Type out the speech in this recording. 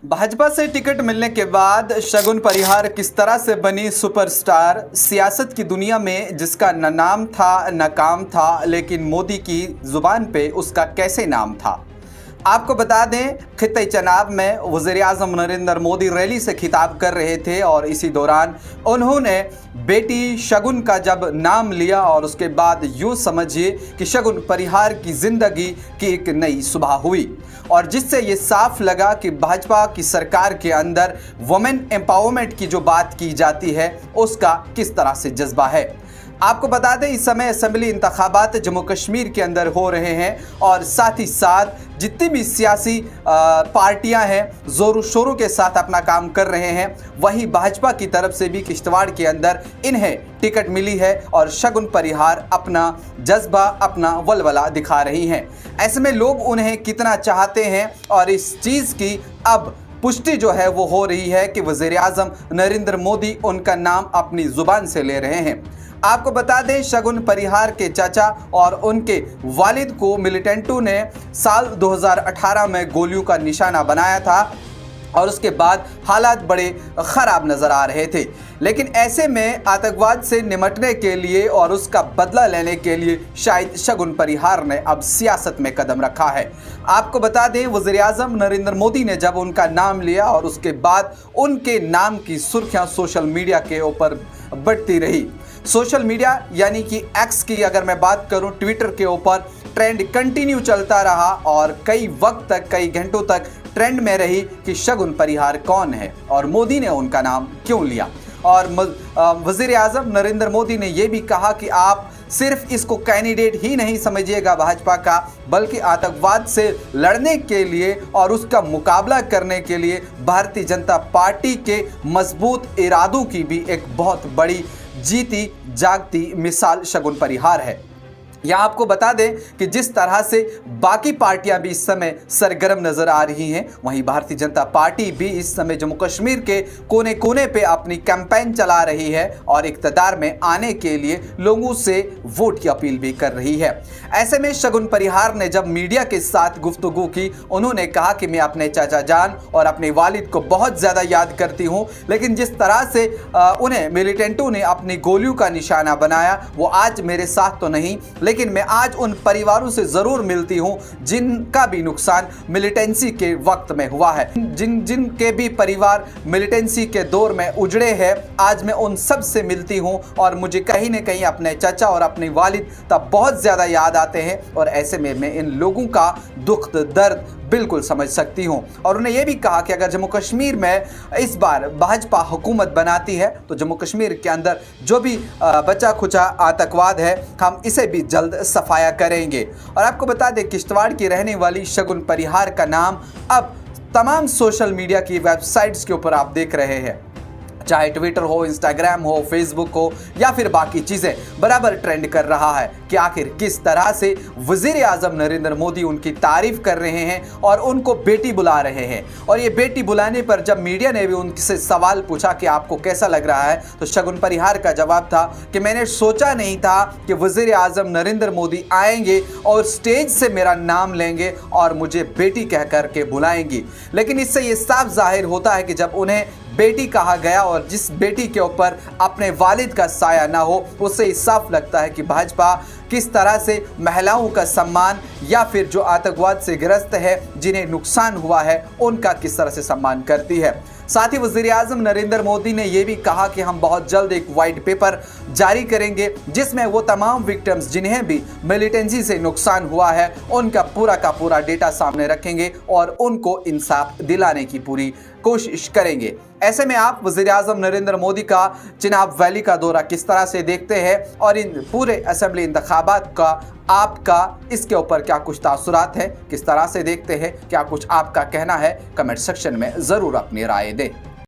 भाजपा से टिकट मिलने के बाद शगुन परिहार किस तरह से बनी सुपरस्टार। सियासत की दुनिया में जिसका न नाम था न काम था, लेकिन मोदी की जुबान पे उसका कैसे नाम था। आपको बता दें, खित्ते चनाब में वज़ीर-ए-आज़म नरेंद्र मोदी रैली से खिताब कर रहे थे और इसी दौरान उन्होंने बेटी शगुन का जब नाम लिया और उसके बाद यूँ समझिए कि शगुन परिहार की ज़िंदगी की एक नई सुबह हुई और जिससे ये साफ लगा कि भाजपा की सरकार के अंदर वुमेन एम्पावरमेंट की जो बात की जाती है उसका किस तरह से जज्बा है। आपको बता दें, इस समय असेंबली इंतखाबात जम्मू कश्मीर के अंदर हो रहे हैं और साथ ही साथ जितनी भी सियासी पार्टियां हैं ज़ोरों शोरों के साथ अपना काम कर रहे हैं। वहीं भाजपा की तरफ से भी किश्तवाड़ के अंदर इन्हें टिकट मिली है और शगुन परिहार अपना जज्बा, अपना वलवला दिखा रही हैं। ऐसे में लोग उन्हें कितना चाहते हैं और इस चीज़ की अब पुष्टि जो है वो हो रही है कि वज़ीर-ए-आज़म नरेंद्र मोदी उनका नाम अपनी ज़ुबान से ले रहे हैं। आपको बता दें, शगुन परिहार के चाचा और उनके वालिद को मिलिटेंटों ने साल 2018 में गोलियों का निशाना बनाया था और उसके बाद हालात बड़े ख़राब नज़र आ रहे थे। लेकिन ऐसे में आतंकवाद से निपटने के लिए और उसका बदला लेने के लिए शायद शगुन परिहार ने अब सियासत में कदम रखा है। आपको बता दें, वज़ीर-ए-आज़म नरेंद्र मोदी ने जब उनका नाम लिया और उसके बाद उनके नाम की सुर्खियां सोशल मीडिया के ऊपर बढ़ती रही। सोशल मीडिया यानी कि एक्स की अगर मैं बात करूं, ट्विटर के ऊपर ट्रेंड कंटिन्यू चलता रहा और कई वक्त तक, कई घंटों तक ट्रेंड में रही कि शगुन परिहार कौन है और मोदी ने उनका नाम क्यों लिया। और वज़ीर-ए-आज़म नरेंद्र मोदी ने यह भी कहा कि आप सिर्फ इसको कैंडिडेट ही नहीं समझिएगा भाजपा का, बल्कि आतंकवाद से लड़ने के लिए और उसका मुकाबला करने के लिए भारतीय जनता पार्टी के मजबूत इरादों की भी एक बहुत बड़ी जीती जागती मिसाल शगुन परिहार है। यहाँ आपको बता दें कि जिस तरह से बाकी पार्टियां भी इस समय सरगर्म नजर आ रही हैं, वहीं भारतीय जनता पार्टी भी इस समय जम्मू कश्मीर के कोने कोने पे अपनी कैंपेन चला रही है और इक़्तिदार में आने के लिए लोगों से वोट की अपील भी कर रही है। ऐसे में शगुन परिहार ने जब मीडिया के साथ गुफ्तगू की, उन्होंने कहा कि मैं अपने चाचा जान और अपने वालिद को बहुत ज़्यादा याद करती हूँ, लेकिन जिस तरह से उन्हें मिलिटेंटों ने अपनी गोलियों का निशाना बनाया वो आज मेरे साथ तो नहीं, लेकिन मैं आज उन परिवारों से ज़रूर मिलती हूं जिनका भी नुकसान मिलिटेंसी के वक्त में हुआ है, जिनके भी परिवार मिलिटेंसी के दौर में उजड़े हैं। आज मैं उन सब से मिलती हूं और मुझे कहीं न कहीं अपने चाचा और अपने वालिद तब बहुत ज़्यादा याद आते हैं और ऐसे में मैं इन लोगों का दुख दर्द बिल्कुल समझ सकती हूं। और उन्हें यह भी कहा कि अगर जम्मू कश्मीर में इस बार भाजपा हुकूमत बनाती है तो जम्मू कश्मीर के अंदर जो भी बचा खुचा आतंकवाद है हम इसे भी जल्द सफाया करेंगे। और आपको बता दें, किश्तवाड़ की रहने वाली शगुन परिहार का नाम अब तमाम सोशल मीडिया की वेबसाइट्स के ऊपर आप देख रहे हैं, चाहे ट्विटर हो, इंस्टाग्राम हो, फेसबुक हो या फिर बाकी चीज़ें, बराबर ट्रेंड कर रहा है कि आखिर किस तरह से वज़ीर-ए-आज़म नरेंद्र मोदी उनकी तारीफ कर रहे हैं और उनको बेटी बुला रहे हैं। और ये बेटी बुलाने पर जब मीडिया ने भी उनसे सवाल पूछा कि आपको कैसा लग रहा है, तो शगुन परिहार का जवाब था कि मैंने सोचा नहीं था कि वज़ीर-ए-आज़म नरेंद्र मोदी आएंगे और स्टेज से मेरा नाम लेंगे और मुझे बेटी कह कर के बुलाएंगी। लेकिन इससे ये साफ जाहिर होता है कि जब उन्हें बेटी कहा गया और जिस बेटी के ऊपर अपने वालिद का साया ना हो, उससे साफ लगता है कि भाजपा किस तरह से महिलाओं का सम्मान या फिर जो आतंकवाद से ग्रस्त है, जिन्हें नुकसान हुआ है, उनका किस तरह से सम्मान करती है। साथ ही वज़ीर-ए-आज़म नरेंद्र मोदी ने यह भी कहा कि हम बहुत जल्द एक वाइट पेपर जारी करेंगे जिसमें वो तमाम विक्टिम्स जिन्हें भी मिलिटेंसी से नुकसान हुआ है उनका पूरा का पूरा डेटा सामने रखेंगे और उनको इंसाफ दिलाने की पूरी कोशिश करेंगे। ऐसे में आप वज़ीर-ए-आज़म नरेंद्र मोदी का चिनाब वैली का दौरा किस तरह से देखते हैं और इन पूरे असेंबली इंतखाबात का आपका इसके ऊपर क्या कुछ तासुरात है, किस तरह से देखते हैं, क्या कुछ आपका कहना है, कमेंट सेक्शन में ज़रूर अपनी राय दें।